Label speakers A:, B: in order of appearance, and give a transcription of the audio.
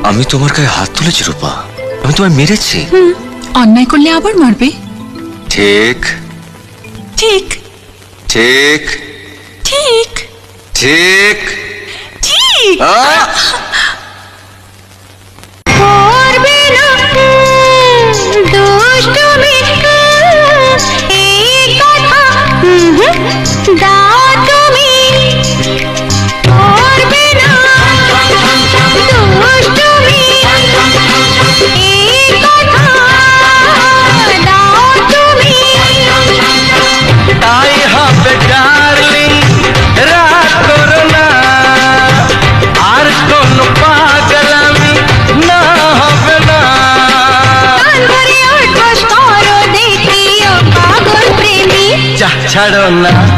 A: আমি তোমার গায়ে হাত তুলেছি রূপা, আমি তোমায় মেরেছি।
B: অন্যায় করলে আবার মারবে।
A: ঠিক
B: ঠিক
A: ঠিক
B: ঠিক
A: ঠিক
B: ঠিক।
C: ছাড়ো না